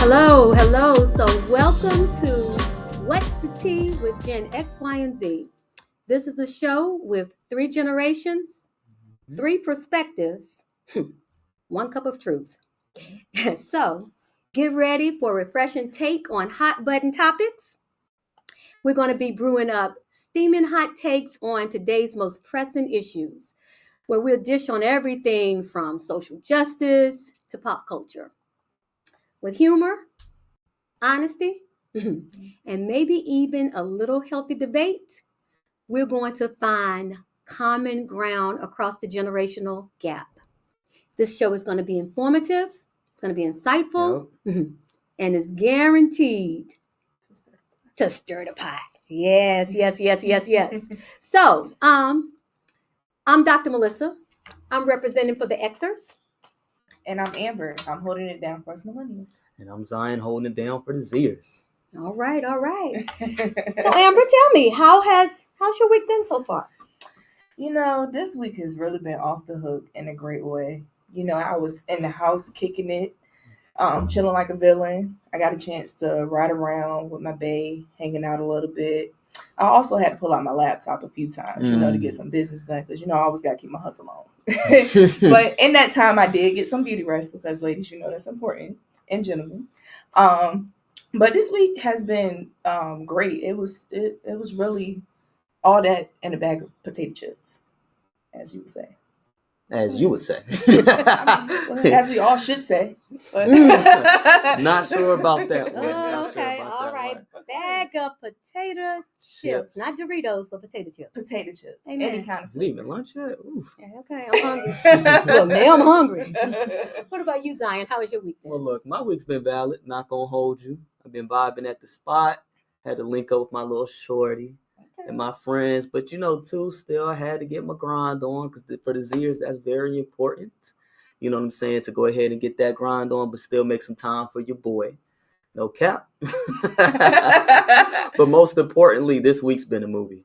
Hello. So welcome to What's the Tea with Gen X, Y, and Z. This is a show with 3 generations, 3 perspectives, 1 cup of truth. So get ready for a refreshing take on hot button topics. We're going to be brewing up steaming hot takes on today's most pressing issues, where we'll dish on everything from social justice to pop culture. With humor, honesty, and maybe even a little healthy debate, we're going to find common ground across the generational gap. This show is going to be informative, it's going to be insightful, and it's guaranteed to stir the pot. Yes. So, I'm Dr. Melissa. I'm representing for the Xers. And I'm Amber. I'm holding it down for us millennials. And I'm Zion holding it down for the Zers. All right. So Amber, tell me, how's your week been so far? This week has really been off the hook in a great way. I was in the house kicking it, chilling like a villain. I got a chance to ride around with my bae, hanging out a little bit. I also had to pull out my laptop a few times, to get some business done because, I always got to keep my hustle on. But in that time, I did get some beauty rest because, ladies, that's important, and gentlemen. But this week has been great. It was really all that in a bag of potato chips, as you would say. As you would say. As we all should say. But Not sure about that one. Oh, okay. All right. Bag of potato chips. Not Doritos, but potato chips. Potato chips. Amen. Any kind of Is it even lunch yet? Oof. Yeah, okay, I'm hungry. Well, now I'm hungry. What about you, Zion? How was your week been? Well, look, my week's been valid. Not gonna hold you. I've been vibing at the spot. Had to link up with my little Shorty and my friends. But, too, still I had to get my grind on because for the Zers, that's very important. You know what I'm saying? To go ahead and get that grind on, but still make some time for your boy. No cap. But most importantly, this week's been a movie.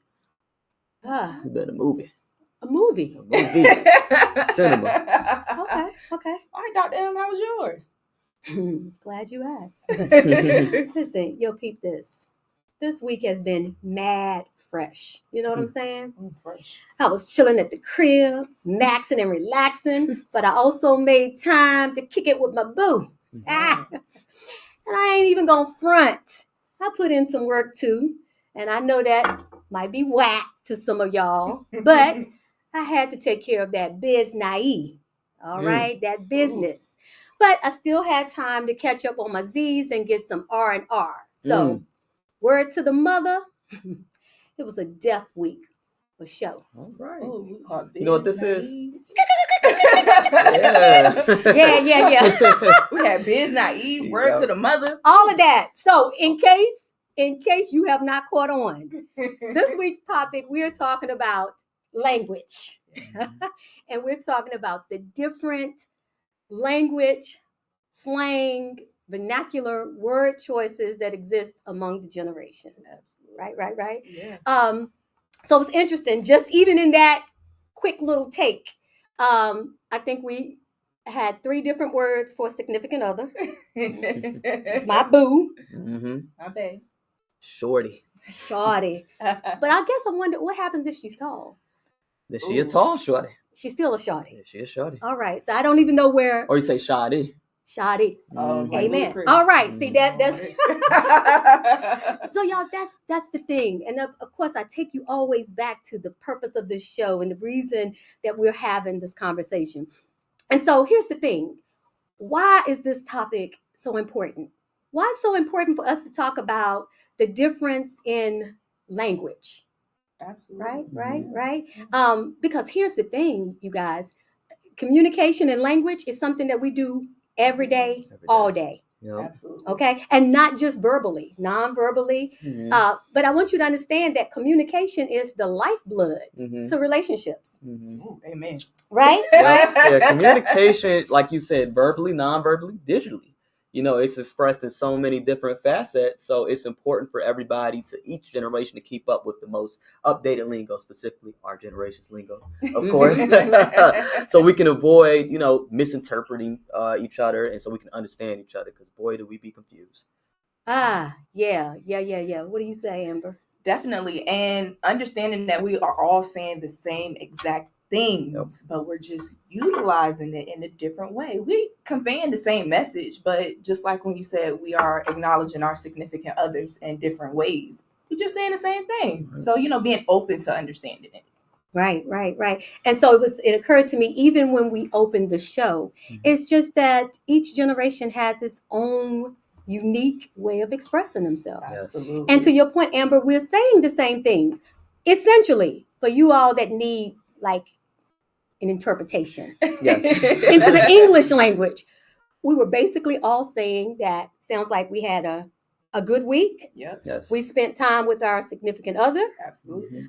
It's been a movie. A movie? Cinema. Okay. All right, Dr. M, how was yours? Glad you asked. Listen, yo, peep this. This week has been mad fresh. You know what I'm saying? Fresh. I was chilling at the crib, maxing and relaxing, but I also made time to kick it with my boo. And I ain't even gonna front. I put in some work too, and I know that might be whack to some of y'all, but I had to take care of that biz-naive. All right, that business. But I still had time to catch up on my Z's and get some R&R. So, word to the mother, it was a death week for sure. All right. Ooh, You know what this is? Yeah. We had biz naive, word to the mother. All of that. So in case you have not caught on, this week's topic, we're talking about language. And we're talking about the different language, slang, vernacular word choices that exist among the generation. Absolutely. Right. Yeah. So it's interesting, just even in that quick little take, I think we had 3 different words for a significant other. It's my boo. My bae. Shorty. But I guess I wonder what happens if she's tall. Is she a tall shorty? She's still a shorty. Yeah, she a shorty. All right. So I don't even know where. Or you say shoddy. Shoddy. Oh, amen. All right. See that's so y'all, that's the thing. And of course I take you always back to the purpose of this show and the reason that we're having this conversation. And so here's the thing. Why is this topic so important? Why is it so important for us to talk about the difference in language? Absolutely. Right. Because here's the thing, you guys. Communication and language is something that we do every day. All day. Yep. Absolutely. Okay. And not just verbally, non-verbally. But I want you to understand that communication is the lifeblood to relationships. Ooh, amen. Right? Yeah, communication, like you said, verbally, non-verbally, digitally. it's expressed in so many different facets. So it's important for everybody, to each generation, to keep up with the most updated lingo, specifically our generation's lingo, of course. So we can avoid, misinterpreting each other, and so we can understand each other, because boy, do we be confused. Yeah. What do you say, Amber? Definitely. And understanding that we are all saying the same exact things, but we're just utilizing it in a different way. We conveying the same message, but just like when you said, we are acknowledging our significant others in different ways. We're just saying the same thing. Right. So, being open to understanding it. Right. And so it occurred to me, even when we opened the show, it's just that each generation has its own unique way of expressing themselves. Absolutely. And to your point, Amber, we're saying the same things. Essentially, for you all that need like an interpretation into the English language, we were basically all saying that sounds like we had a good week. Yep. Yes. We spent time with our significant other. Absolutely.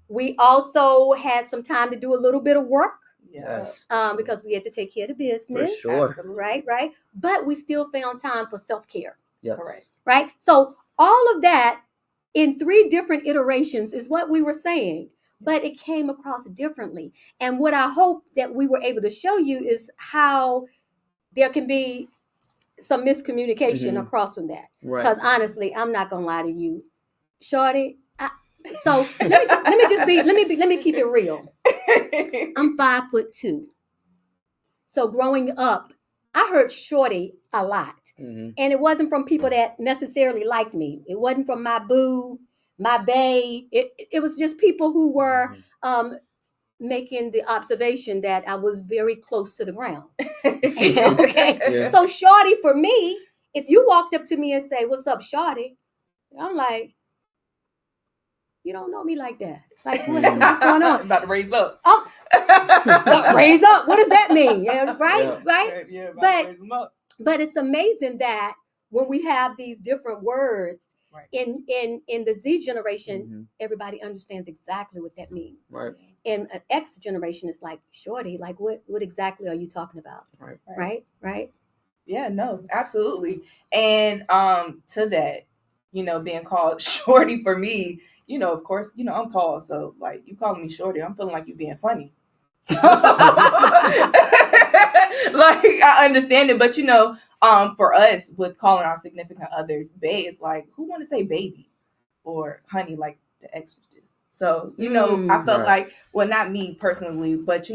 We also had some time to do a little bit of work. Yes. Because we had to take care of the business. For sure. Absolutely. Right. But we still found time for self-care. Yes. Correct. Right. So all of that in 3 different iterations is what we were saying, but it came across differently. And what I hope that we were able to show you is how there can be some miscommunication across from that. Right. Because honestly, I'm not gonna lie to you, Shorty. So let me keep it real. I'm 5'2". So growing up, I heard Shorty a lot. And it wasn't from people that necessarily liked me. It wasn't from my boo, my bae. It was just people who were making the observation that I was very close to the ground. Okay. Yeah. So Shorty, for me, if you walked up to me and say, "What's up, Shorty?" I'm like, you don't know me like that. Like, what's going on? About to raise up. Oh, raise up. What does that mean? Yeah, right? Yeah, But- to raise them up. But it's amazing that when we have these different words in the Z generation, everybody understands exactly what that means. Right. In an X generation, it's like, Shorty, like what exactly are you talking about? Right. Yeah, no, absolutely. And to that, being called Shorty for me, of course, I'm tall, so like you calling me Shorty, I'm feeling like you being funny. So, like I understand it, but for us with calling our significant others bae, it's like, who want to say baby or honey like the exes do? So I felt like, well, not me personally, but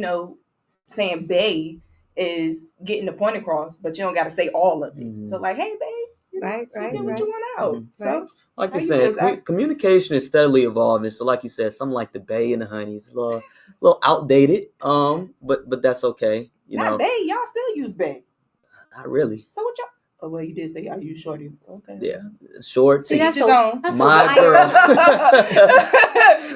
saying bae is getting the point across, but you don't got to say all of it. So like, hey babe, right, get what you want out. So like you said, communication is steadily evolving. So like you said, something like the bae and the honey is a little outdated. But that's okay. Not bae, y'all still use bae. Not really. So what y'all? Oh well, you did say y'all use Shorty. Okay. Yeah, Short. To each his own. My girl.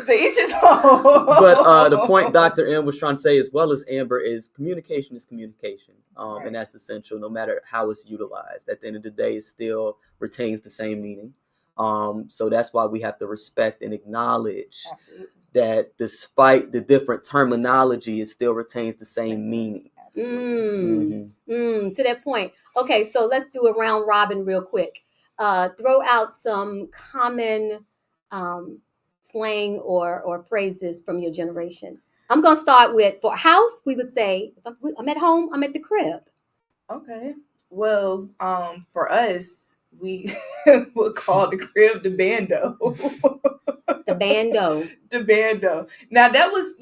To each his own. But the point Dr. M was trying to say, as well as Amber, is communication is communication. And that's essential, no matter how it's utilized. At the end of the day, it still retains the same meaning. So that's why we have to respect and acknowledge that despite the different terminology, it still retains the same meaning. To that point. Okay, so let's do a round robin real quick. Throw out some common slang or phrases from your generation. I'm going to start with, for house, we would say, if I'm at home, I'm at the crib. Okay. Well, for us, we would call the crib the bando. The bando. The bando. Now that was,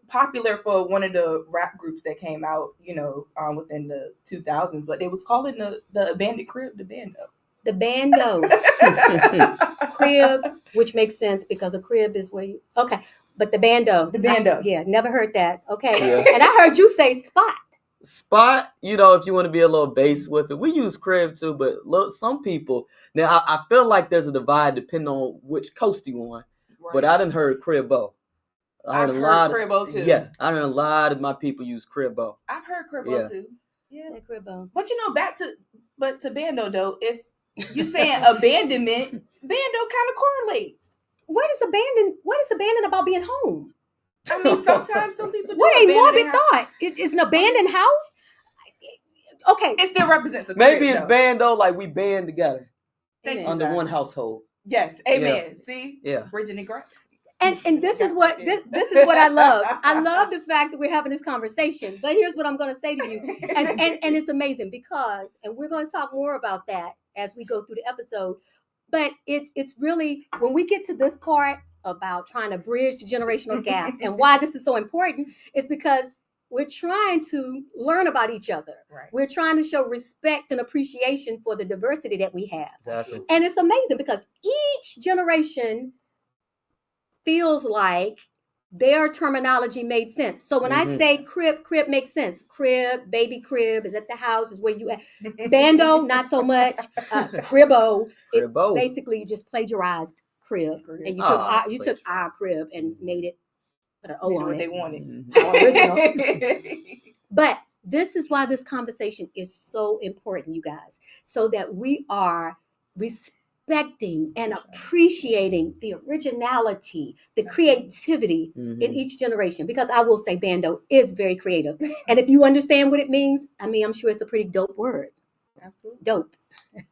popular for one of the rap groups that came out, within the 2000s, but they was calling the abandoned crib the bando. The bando. Crib, which makes sense because a crib is where you, okay. But the bando. The bando. Never heard that. Okay. Yeah. And I heard you say spot. Spot, if you want to be a little base with it, we use crib too, but look, some people, now I feel like there's a divide depending on which coast you on, but I done heard cribbo. I've heard cribbo too. Yeah, I heard a lot of my people use cribbo. I've heard cribbo too. Yeah, cribbo. But back to bando though, if you're saying abandonment, bando kind of correlates. What is abandon about being home? I mean, sometimes some people do. What a morbid thought. It's an abandoned house? Okay. It still represents a Maybe crib, it's though. band though, like we band together Thank you, Amen. under sir. one household. Yes, amen. See, Yeah. bridging the gap. And this is what this is what I love. I love the fact that we're having this conversation. But here's what I'm going to say to you, and it's amazing because, and we're going to talk more about that as we go through the episode. But it's really when we get to this part about trying to bridge the generational gap and why this is so important is because we're trying to learn about each other. Right. We're trying to show respect and appreciation for the diversity that we have. Exactly. And it's amazing because each generation feels like their terminology made sense. So when I say crib makes sense. Crib, baby crib is at the house, is where you at. Bando, not so much. Cribbo, Cribbo. basically you just plagiarized crib. And you took our crib and made it, put an O on what it. they wanted. Our original. But this is why this conversation is so important, you guys, so that we are respecting and appreciating the originality, the creativity in each generation. Because I will say bando is very creative. And if you understand what it means, I mean, I'm sure it's a pretty dope word. Absolutely. Dope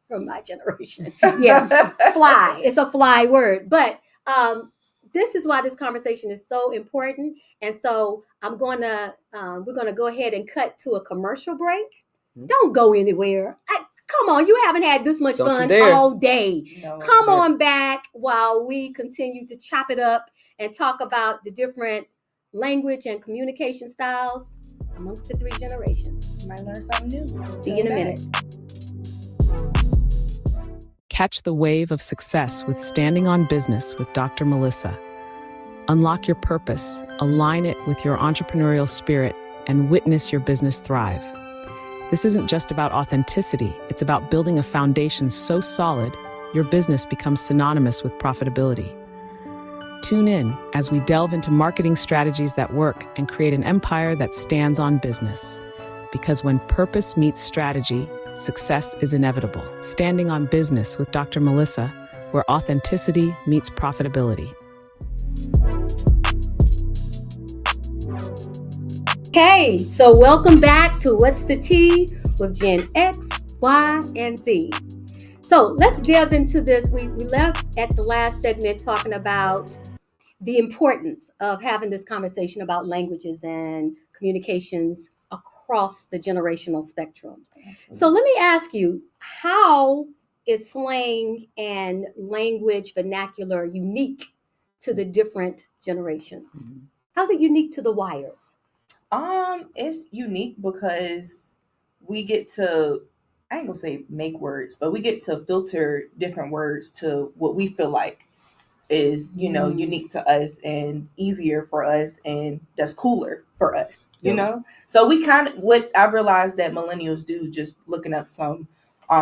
from my generation. Yeah, fly. It's a fly word. But this is why this conversation is so important. And so we're going to go ahead and cut to a commercial break. Don't go anywhere. Come on, you haven't had this much fun all day. No, Come on back while we continue to chop it up and talk about the different language and communication styles amongst the three generations. You might learn something new. See you in a minute. Catch the wave of success with Standing on Business with Dr. Melissa. Unlock your purpose, align it with your entrepreneurial spirit, and witness your business thrive. This isn't just about authenticity, it's about building a foundation so solid, your business becomes synonymous with profitability. Tune in as we delve into marketing strategies that work and create an empire that stands on business. Because when purpose meets strategy, success is inevitable. Standing on Business with Dr. Melissa, where authenticity meets profitability. Okay, so welcome back to What's the Tea with Gen X, Y, and Z. So let's delve into this. We left at the last segment talking about the importance of having this conversation about languages and communications across the generational spectrum. So let me ask you, how is slang and language vernacular unique to the different generations? How's it unique to the wires? It's unique because we get to, I ain't gonna say make words, but we get to filter different words to what we feel like is, unique to us and easier for us, and that's cooler for us, you know? So we what I've realized that millennials do, just looking up some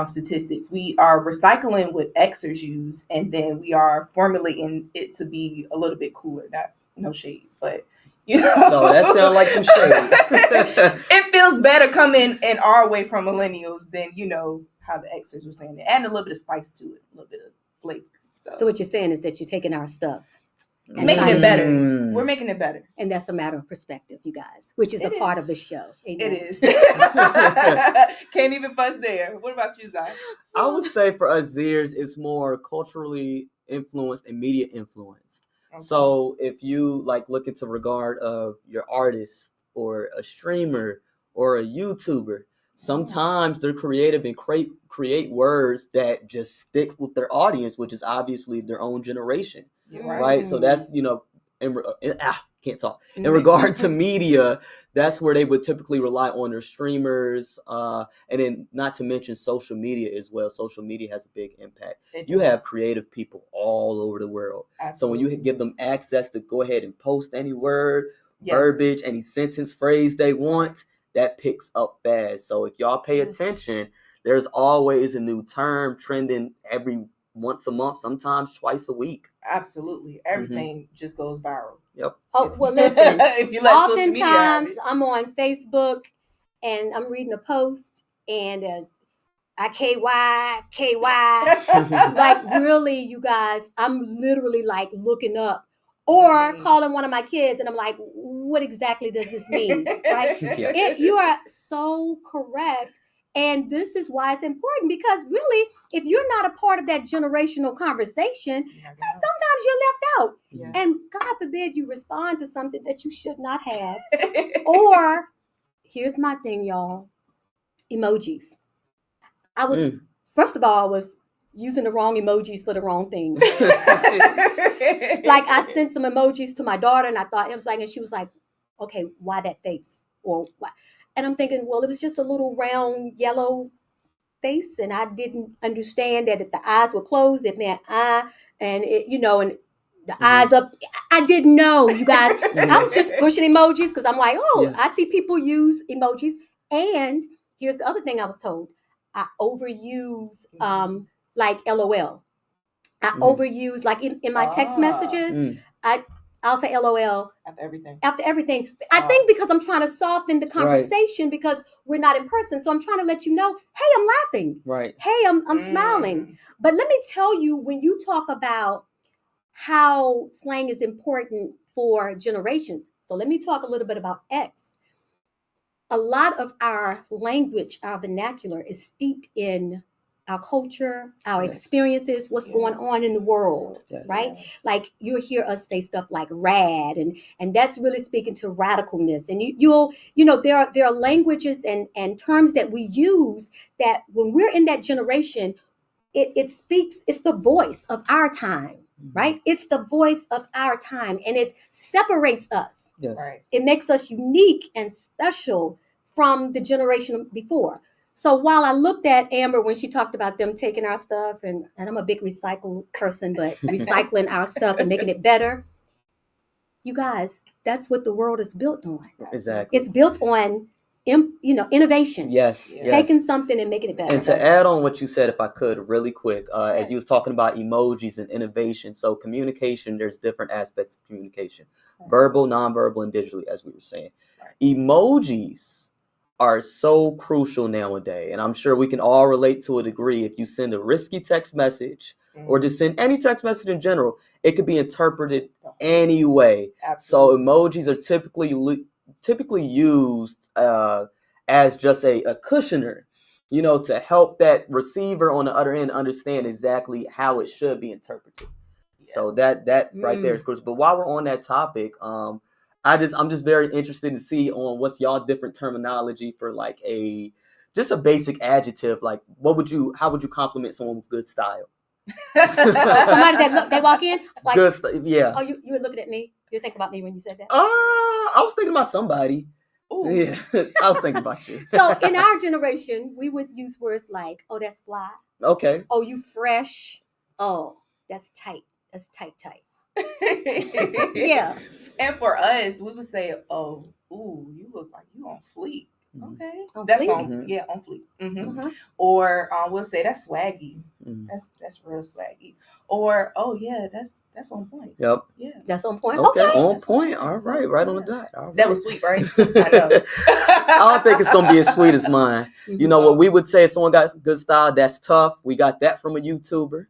statistics, we are recycling what Xers use, and then we are formulating it to be a little bit cooler. No shade, but no, that sounds like some shade. It feels better coming in our way from millennials than how the Xers were saying it, and a little bit of spice to it, a little bit of flavor. So what you're saying is that you're taking our stuff and making it better. We're making it better, and that's a matter of perspective, you guys, which is a part of the show. Amen. It is. Can't even fuss there. What about you, Zai? I would say for us Zers, it's more culturally influenced and media influenced. Okay. So if you look into regard of your artist or a streamer or a YouTuber, sometimes they're creative and create words that just sticks with their audience, which is obviously their own generation, right? So that's can't talk. In regard to media, that's where they would typically rely on their streamers, and then not to mention social media as well. Social media has a big impact. You have creative people all over the world. Absolutely. So when you give them access to go ahead and post any word, verbiage, any sentence, phrase they want, that picks up fast. So if y'all pay attention, there's always a new term trending every once a month, sometimes twice a week. Absolutely. Everything just goes viral. Yep. Oh, well, listen, if you let oftentimes I'm on Facebook and I'm reading a post and there's KY. Really, you guys, I'm literally looking up or calling one of my kids and I'm like, what exactly does this mean? Right? You are so correct. And this is why it's important, because really, if you're not a part of that generational conversation, sometimes you're left out. Yeah. And God forbid you respond to something that you should not have. Or, here's my thing, y'all, emojis. First of all, I was using the wrong emojis for the wrong thing. Like, I sent some emojis to my daughter, and I thought, it was like, and she was like, okay, why that face? Or why? And I'm thinking, well, it was just a little round yellow face, and I didn't understand that if the eyes were closed, it meant eye, and it, and the eyes up. I didn't know, you guys. I was just pushing emojis because I'm like, I see people use emojis. And here's the other thing I was told: I overuse like LOL. I overuse, like in my text messages. I'll say LOL after everything. I think because I'm trying to soften the conversation, because we're not in person. So I'm trying to let you know, hey, I'm laughing. Right. Hey, I'm smiling. But let me tell you, when you talk about how slang is important for generations. So let me talk a little bit about X. A lot of our language, our vernacular, is steeped in our culture, our experiences, what's going on in the world, right? Like, you'll hear us say stuff like rad, and that's really speaking to radicalness. And there are languages and terms that we use that when we're in that generation, it speaks, it's the voice of our time, right? It's the voice of our time, and it separates us. Yes. Right. It makes us unique and special from the generation before. So while I looked at Amber when she talked about them taking our stuff, and I'm a big recycle person, but recycling our stuff and making it better, you guys, that's what the world is built on. Exactly. It's built on innovation. Yes. Taking something and making it better. And to add on what you said, if I could, really quick, as you was talking about emojis and innovation. So communication, there's different aspects of communication: verbal, nonverbal, and digitally, as we were saying. Emojis are so crucial nowadays, and I'm sure we can all relate to a degree. If you send a risky text message or just send any text message in general, it could be interpreted any way. So emojis are typically used as just a cushioner, to help that receiver on the other end understand exactly how it should be interpreted. So that right there is crucial. But while we're on that topic, I'm just very interested to see on what's y'all different terminology for like just a basic adjective. Like, how would you compliment someone with good style? Somebody that they walk in like good yeah. Oh, you were looking at me. You're thinking about me when you said that. I was thinking about somebody. Ooh. Yeah, I was thinking about you. So in our generation, we would use words like, "Oh, that's fly." Okay. "Oh, you fresh." "Oh, that's tight. That's tight." Yeah. And for us, we would say, "Oh, ooh, you look like you on fleek." Okay, On that's fleek? on fleek. Or we'll say that's swaggy. That's real swaggy. Or that's on point. Yep. Yeah, that's on point. Okay. On point. All right, right on the dot. All right. That was sweet, right? I know. I don't think it's gonna be as sweet as mine. You know what we would say if someone got good style? That's tough. We got that from a YouTuber.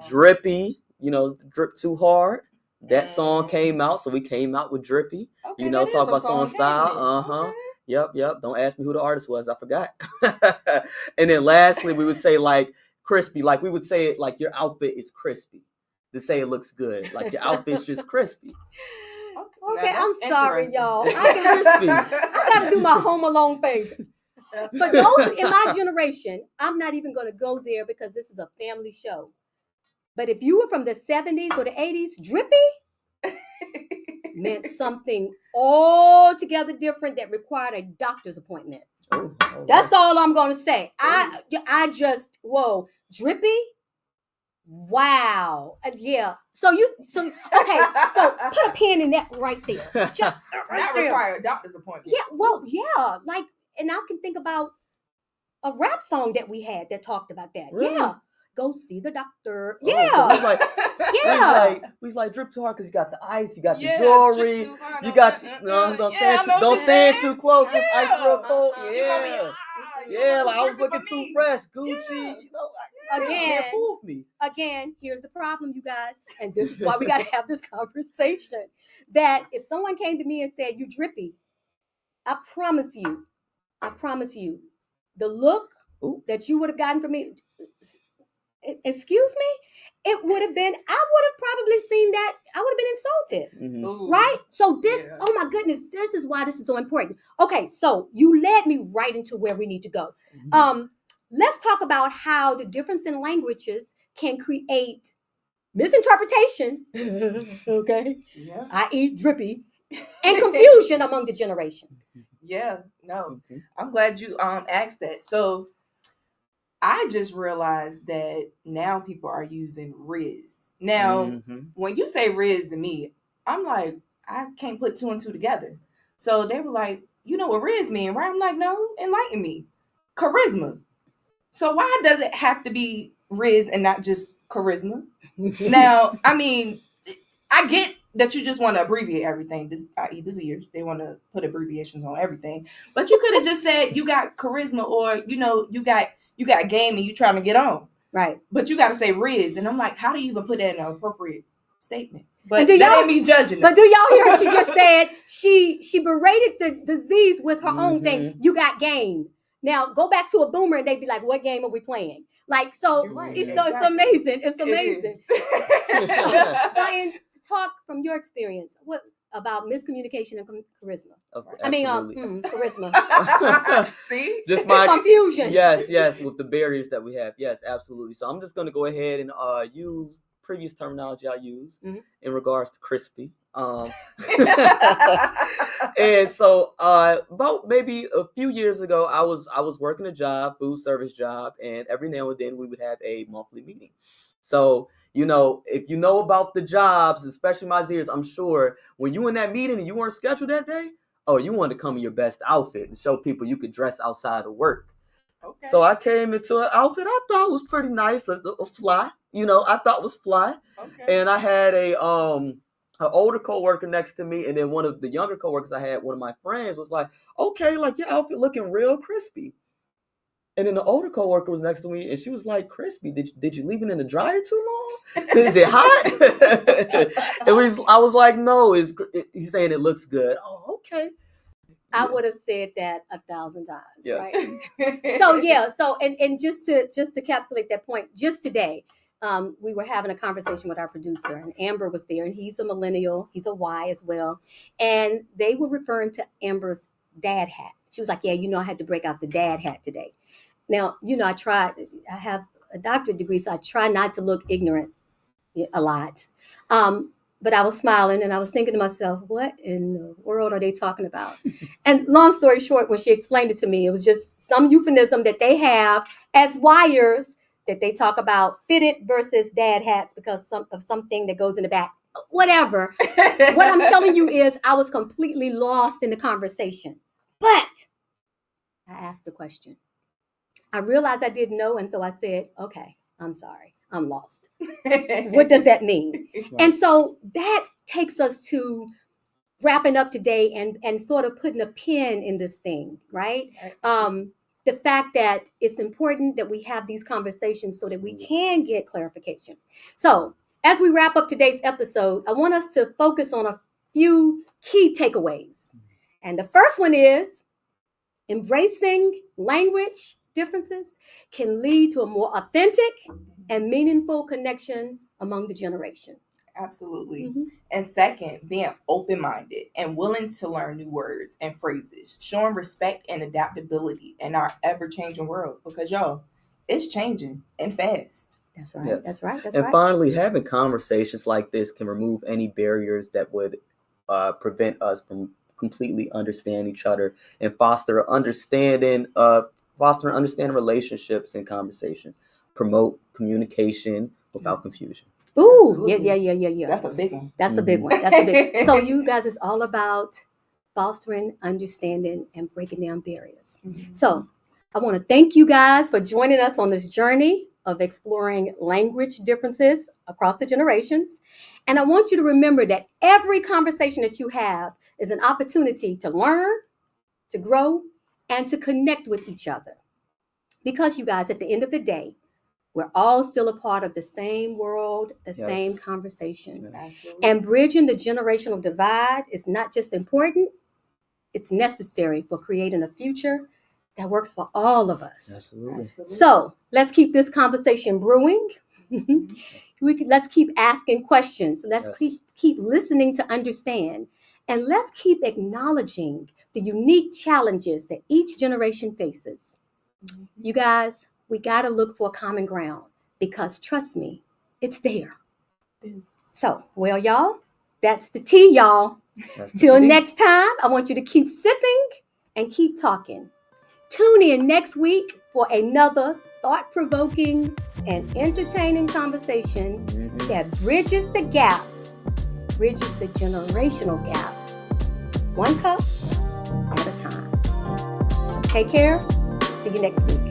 Drippy. Drip too hard. That song came out, so we came out with Drippy. Okay, talk about someone's style. Okay. Yep. Don't ask me who the artist was. I forgot. And then lastly, we would say like crispy. Like we would say it like your outfit is crispy. To say it looks good. Like your outfit's just crispy. Okay, I'm sorry, y'all. I gotta do my Home Alone face. But those in my generation, I'm not even gonna go there because this is a family show. But if you were from the 70s or the 80s, drippy meant something altogether different that required a doctor's appointment. That's all I'm gonna say. I just drippy. Wow. Yeah. So put a pin in that right there. Just Not require a doctor's appointment. Yeah. Well, yeah. Like, and I can think about a rap song that we had that talked about that. Really? Yeah. Go see the doctor. So he's like drip too hard because you got the ice, you got the jewelry, you got don't stand too close. This ice real cold. Yeah, like I was looking too fresh, Gucci. Can't fool me. Again, here's the problem, you guys, and this is why we got to have this conversation. That if someone came to me and said, "You drippy," I promise you, the look that you would have gotten from me, excuse me, it would have been, I would have probably seen that, I would have been insulted. Ooh. Right? So this, Yeah. oh my goodness, this is why this is so important. Okay, so you led me right into where we need to go. Let's talk about how the difference in languages can create misinterpretation, okay, Yeah. i.e. drippy, and confusion among the generations. Yeah, no. I'm glad you asked that. So I just realized that now people are using Riz. Now, when you say Riz to me, I'm like, I can't put two and two together. So they were like, you know what Riz mean, right? I'm like, no, enlighten me. Charisma. So why does it have to be Riz and not just charisma? Now, I mean, I get that you just want to abbreviate everything. This, i.e., this years, they want to put abbreviations on everything. But you could have just said you got charisma, or you got game and you trying to get on. Right. But you got to say Riz, and I'm like, how do you even put that in an appropriate statement? But that ain't me judging. But do y'all hear? She just said she berated the disease with her own thing. You got game. Now go back to a boomer and they'd be like, "What game are we playing?" Like, so You're right, it's exactly. amazing. It's amazing. It Diane, talk from your experience. What about miscommunication and charisma? Charisma. See, just my confusion. Yes, with the barriers that we have. Yes, absolutely. So I'm just going to go ahead and use previous terminology I used in regards to crispy. And so about maybe a few years ago, I was working a job, food service job, and every now and then we would have a monthly meeting. So, if you know about the jobs, especially my ears, I'm sure when you in that meeting and you weren't scheduled that day, you wanted to come in your best outfit and show people you could dress outside of work. Okay. So I came into an outfit I thought was pretty nice, a fly, I thought was fly. Okay. And I had an older coworker next to me, and then one of the younger coworkers I had, one of my friends, was like, "Okay, like your outfit looking real crispy." And then the older coworker was next to me, and she was like, "Crispy, did you leave it in the dryer too long? Is it hot?" I was like, "No, he's saying it looks good." Oh, okay. I would have said that 1,000 times, yes. Right? So and just to encapsulate that point, just today, we were having a conversation with our producer, and Amber was there, and he's a millennial, he's a Y as well, and they were referring to Amber's dad hat. She was like, "Yeah, I had to break out the dad hat today." Now, I have a doctorate degree, so I try not to look ignorant a lot. But I was smiling and I was thinking to myself, what in the world are they talking about? And long story short, when she explained it to me, it was just some euphemism that they have as wires that they talk about fitted versus dad hats because of something that goes in the back. Whatever. What I'm telling you is I was completely lost in the conversation. But I asked the question. I realized I didn't know, and so I said, "Okay, I'm sorry. I'm lost. What does that mean?" Right. And so that takes us to wrapping up today and sort of putting a pin in this thing, right? The fact that it's important that we have these conversations so that we can get clarification. So as we wrap up today's episode, I want us to focus on a few key takeaways. And the first one is embracing language differences can lead to a more authentic and meaningful connection among the generation. Absolutely. And second, being open-minded and willing to learn new words and phrases, showing respect and adaptability in our ever-changing world, because y'all, it's changing and fast. That's right. Yes. That's right. And finally, having conversations like this can remove any barriers that would prevent us from completely understand each other and foster understanding relationships and conversations, promote communication without confusion. Ooh, yeah. That's a big one. That's a big one. That's a big. So you guys, it's all about fostering understanding and breaking down barriers. So I want to thank you guys for joining us on this journey of exploring language differences across the generations. And I want you to remember that every conversation that you have is an opportunity to learn, to grow, and to connect with each other. Because you guys, at the end of the day, we're all still a part of the same world, the same conversation. Absolutely. And bridging the generational divide is not just important, it's necessary for creating a future that works for all of us. Absolutely. So let's keep this conversation brewing. Let's keep asking questions. Let's keep listening to understand. And let's keep acknowledging the unique challenges that each generation faces. You guys, we got to look for common ground because trust me, it's there. So, well, y'all, that's the tea, y'all. Till next time, I want you to keep sipping and keep talking. Tune in next week for another thought-provoking and entertaining conversation that bridges the gap, bridges the generational gap, one cup at a time. Take care. See you next week.